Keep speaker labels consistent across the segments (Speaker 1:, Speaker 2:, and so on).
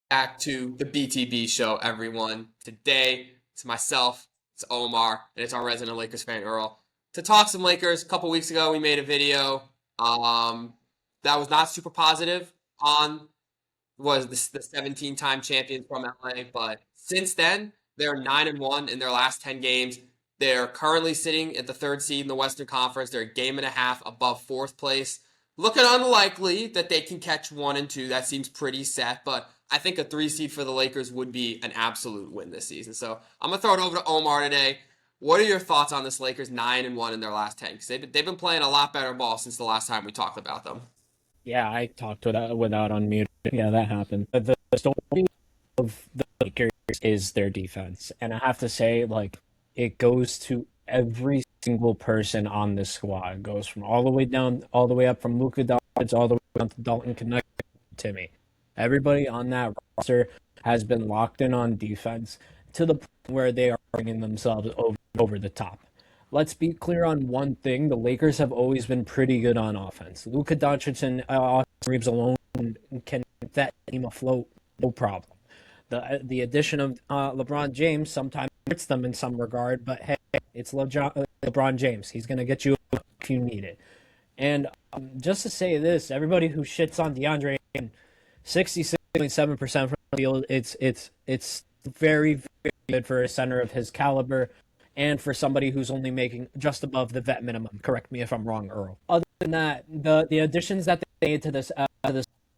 Speaker 1: Back to the BTB Show, everyone. Today, it's myself, it's Omar, and it's our resident Lakers fan, Earl. To talk some Lakers, a couple weeks ago, we made a video that was not super positive on was the 17-time champions from LA, but since then, they're 9-1 in their last 10 games. They're currently sitting at the third seed in the Western Conference. They're a game and a half above fourth place. Looking unlikely that they can catch 1 and 2. That seems pretty set, but I think a 3 seed for the Lakers would be an absolute win this season. So I'm going to throw it over to Omar today. What are your thoughts on this Lakers 9-1 in their last 10? Because they've been playing a lot better ball since the last time we talked about them.
Speaker 2: Yeah, I talked without unmuting. Yeah, that happened. But the story of the Lakers is their defense. And I have to say, it goes to every single person on this squad. It goes from all the way down, all the way up from Luka Doncic, all the way down to Dalton Connect, Timmy. Everybody on that roster has been locked in on defense to the point where they are bringing themselves over the top. Let's be clear on one thing. The Lakers have always been pretty good on offense. Luka Doncic and Austin Reeves alone can keep that team afloat, no problem. The addition of LeBron James sometimes hurts them in some regard, but hey, it's LeBron James. He's going to get you if you need it. And just to say this, everybody who shits on DeAndre, 66.7% from the field, it's very, very good for a center of his caliber. And for somebody who's only making just above the vet minimum. Correct me if I'm wrong, Earl. Other than that, the additions that they made to this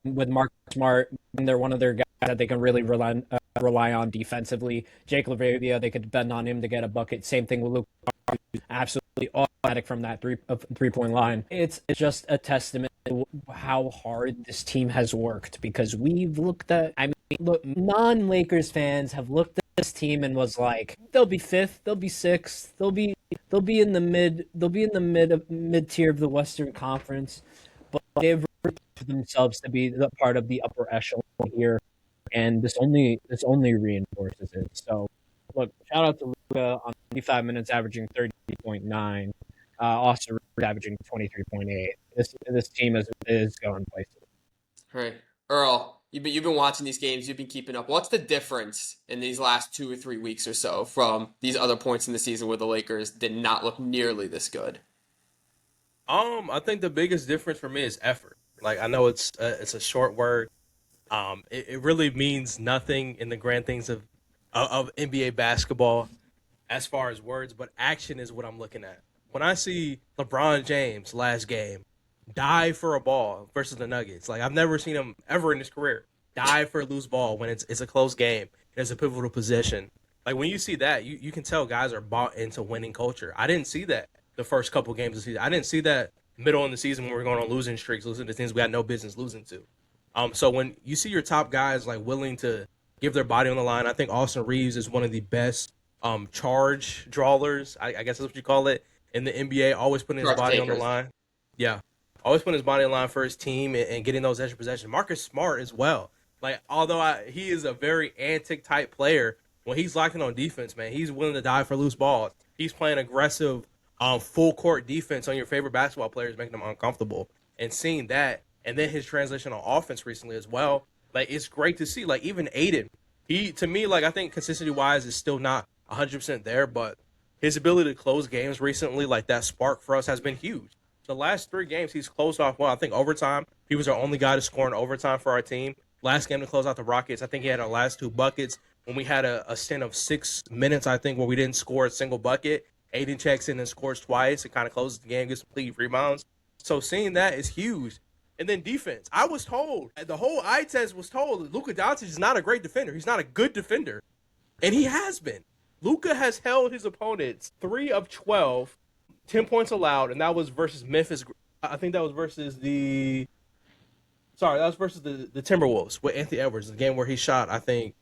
Speaker 2: with Mark Smart, they're one of their guys that they can really rely on defensively. Jake LaRavia, they could depend on him to get a bucket. Same thing with Luke, absolutely automatic from that three-point line. It's just a testament to how hard this team has worked, because we've looked at, non-Lakers fans have looked at this team and was like, they'll be fifth, they'll be sixth, they'll be in the mid tier of the Western Conference, but they've proved themselves to be the part of the upper echelon here, and this only reinforces it. So, look, shout out to Luka on 25 minutes, averaging 30.9. Austin Reeves averaging 23.8. This team is going places.
Speaker 1: All right, Earl. You've been watching these games. You've been keeping up. What's the difference in these last 2 or 3 weeks or so from these other points in the season where the Lakers did not look nearly this good?
Speaker 3: I think the biggest difference for me is effort. Like, I know it's a short word. It really means nothing in the grand things of NBA basketball as far as words, but action is what I'm looking at. When I see LeBron James last game dive for a ball versus the Nuggets, like, I've never seen him ever in his career dive for a loose ball when it's a close game. It's a pivotal position. Like, when you see that, you can tell guys are bought into winning culture. I didn't see that the first couple games of the season. I didn't see that middle in the season when we were going on losing streaks, losing to teams we had no business losing to. So when you see your top guys like willing to give their body on the line, I think Austin Reeves is one of the best charge drawlers, I guess that's what you call it, in the NBA, always putting his body on the line. Yeah. Always putting his body on the line for his team and getting those extra possessions. Marcus Smart as well. Like, although he is a very antic type player, when he's locking on defense, man, he's willing to die for loose balls. He's playing aggressive, full court defense on your favorite basketball players, making them uncomfortable. And seeing that, and then his transition on offense recently as well, like, it's great to see. Like, even Aiden, to me, like, I think consistency wise is still not 100% there, but his ability to close games recently, like, that spark for us has been huge. The last 3 games, he's closed off well. I think overtime, he was our only guy to score in overtime for our team. Last game to close out the Rockets, I think he had our last 2 buckets. When we had a stint of 6 minutes, I think, where we didn't score a single bucket, Aiden checks in and scores twice. It kind of closes the game, gets complete rebounds. So seeing that is huge. And then defense. I was told, the whole eye test was told, that Luka Doncic is not a great defender. He's not a good defender. And he has been. Luka has held his opponents 3 of 12, 10 points allowed, and that was versus Memphis. I think that was versus the Timberwolves with Anthony Edwards, the game where he shot, I think,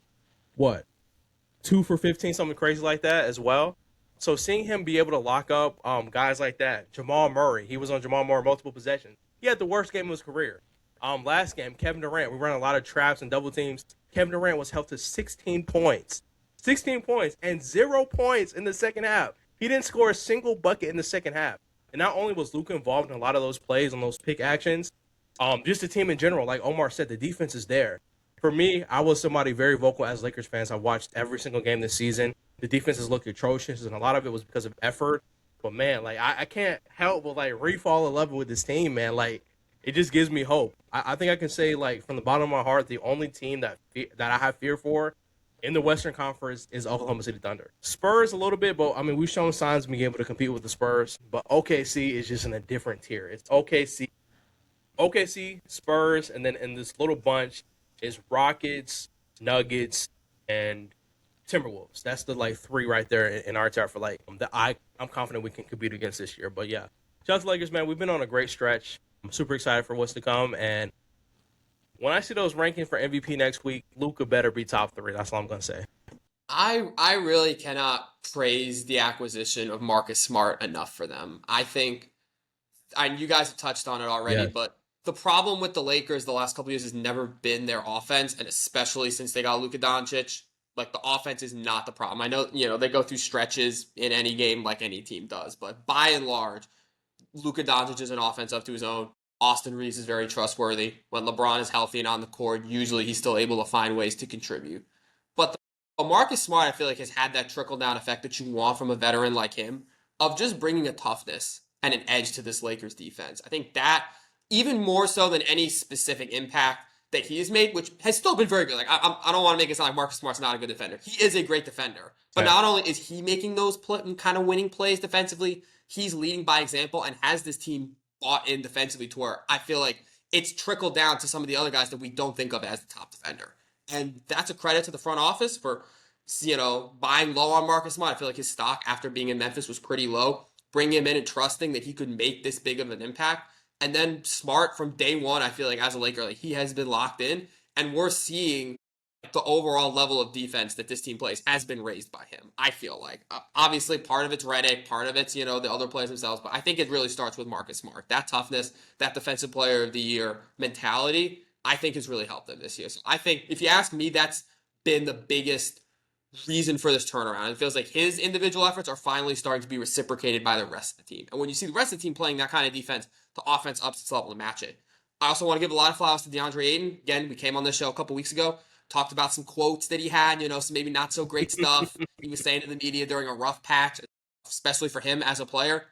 Speaker 3: 2 for 15, something crazy like that as well. So seeing him be able to lock up guys like that, Jamal Murray, he was on Jamal Murray multiple possessions. He had the worst game of his career. Last game, Kevin Durant, we ran a lot of traps and double teams. Kevin Durant was held to 16 points. 16 points and 0 points in the second half. He didn't score a single bucket in the second half. And not only was Luka involved in a lot of those plays on those pick actions, just the team in general, like Omar said, the defense is there. For me, I was somebody very vocal as Lakers fans. I watched every single game this season. The defenses looked atrocious, and a lot of it was because of effort. But man, like I can't help but like re-fall in love with this team, man. Like it just gives me hope. I think I can say like from the bottom of my heart, the only team that I have fear for in the Western Conference is Oklahoma City Thunder. Spurs a little bit, but I mean we've shown signs of being able to compete with the Spurs. But OKC is just in a different tier. It's OKC, Spurs, and then in this little bunch is Rockets, Nuggets, and Timberwolves. That's the like three right there in our chart for like that I'm confident we can compete against this year. But yeah, shout out to Lakers, man. We've been on a great stretch. I'm super excited for what's to come. And when I see those rankings for MVP next week, Luka better be top 3. That's all I'm gonna say.
Speaker 1: I really cannot praise the acquisition of Marcus Smart enough for them. I think, you guys have touched on it already,
Speaker 3: Yes.
Speaker 1: but the problem with the Lakers the last couple of years has never been their offense, and especially since they got Luka Doncic, like the offense is not the problem. I know, they go through stretches in any game like any team does, but by and large, Luka Doncic is an offense up to his own. Austin Reeves is very trustworthy. When LeBron is healthy and on the court, usually he's still able to find ways to contribute. But Marcus Smart, I feel like, has had that trickle-down effect that you want from a veteran like him of just bringing a toughness and an edge to this Lakers defense. I think that, even more so than any specific impact that he has made, which has still been very good. Like I don't want to make it sound like Marcus Smart's not a good defender. He is a great defender. But not only is he making those kind of winning plays defensively, he's leading by example and has this team bought in defensively to where I feel like it's trickled down to some of the other guys that we don't think of as the top defender. And that's a credit to the front office for, buying low on Marcus Smart. I feel like his stock after being in Memphis was pretty low. Bring him in and trusting that he could make this big of an impact. And then Smart from day one, I feel like as a Laker, like he has been locked in, and we're seeing the overall level of defense that this team plays has been raised by him. I feel like obviously part of it's Redick, part of it's the other players themselves, but I think it really starts with Marcus Smart. That toughness, that defensive player of the year mentality, I think has really helped them this year. So I think if you ask me, that's been the biggest reason for this turnaround. It feels like his individual efforts are finally starting to be reciprocated by the rest of the team. And when you see the rest of the team playing that kind of defense, the offense ups its level to match it. I also want to give a lot of flowers to DeAndre Ayton. Again, we came on this show a couple weeks ago, talked about some quotes that he had, some maybe not so great stuff he was saying to the media during a rough patch, especially for him as a player.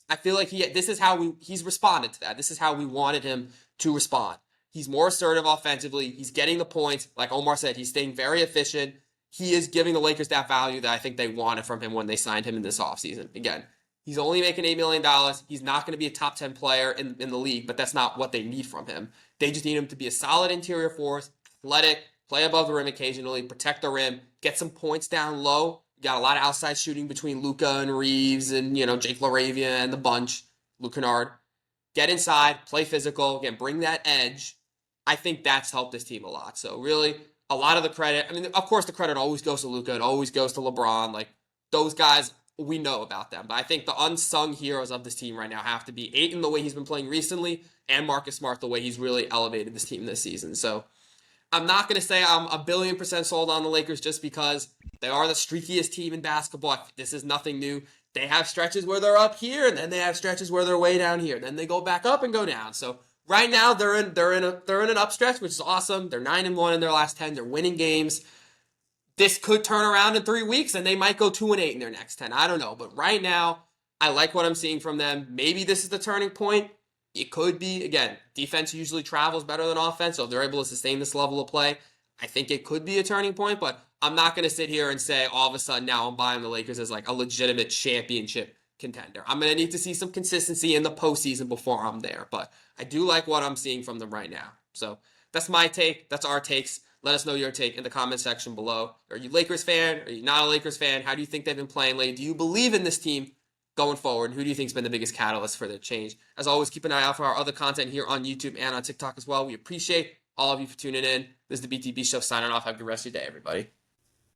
Speaker 1: I feel like he's responded to that. This is how we wanted him to respond. He's more assertive offensively. He's getting the points. Like Omar said, he's staying very efficient. He is giving the Lakers that value that I think they wanted from him when they signed him in this offseason. Again, he's only making $8 million. He's not going to be a top 10 player in the league, but that's not what they need from him. They just need him to be a solid interior force, athletic, play above the rim occasionally, protect the rim, get some points down low. You got a lot of outside shooting between Luka and Reeves and, Jake LaRavia and the bunch, Luke Kennard. Get inside, play physical, again, bring that edge. I think that's helped this team a lot. So really, a lot of the credit, of course the credit always goes to Luka, it always goes to LeBron. Like, those guys, we know about them. But I think the unsung heroes of this team right now have to be Ayton, the way he's been playing recently, and Marcus Smart, the way he's really elevated this team this season. So I'm not going to say I'm 1,000,000,000% sold on the Lakers just because they are the streakiest team in basketball. This is nothing new. They have stretches where they're up here, and then they have stretches where they're way down here. Then they go back up and go down. So right now they're in an upstretch, which is awesome. They're 9-1 in their last 10. They're winning games. This could turn around in 3 weeks, and they might go 2-8 in their next 10. I don't know, but right now I like what I'm seeing from them. Maybe this is the turning point. It could be. Again, defense usually travels better than offense, so if they're able to sustain this level of play, I think it could be a turning point. But I'm not going to sit here and say all of a sudden now I'm buying the Lakers as like a legitimate championship contender. I'm going to need to see some consistency in the postseason before I'm there. But I do like what I'm seeing from them right now. So that's my take. That's our takes. Let us know your take in the comment section below. Are you a Lakers fan? Are you not a Lakers fan? How do you think they've been playing lately? Do you believe in this team going forward? Who do you think has been the biggest catalyst for their change? As always, keep an eye out for our other content here on YouTube and on TikTok as well. We appreciate all of you for tuning in. This is the BTB Show signing off. Have a good rest of your day, everybody.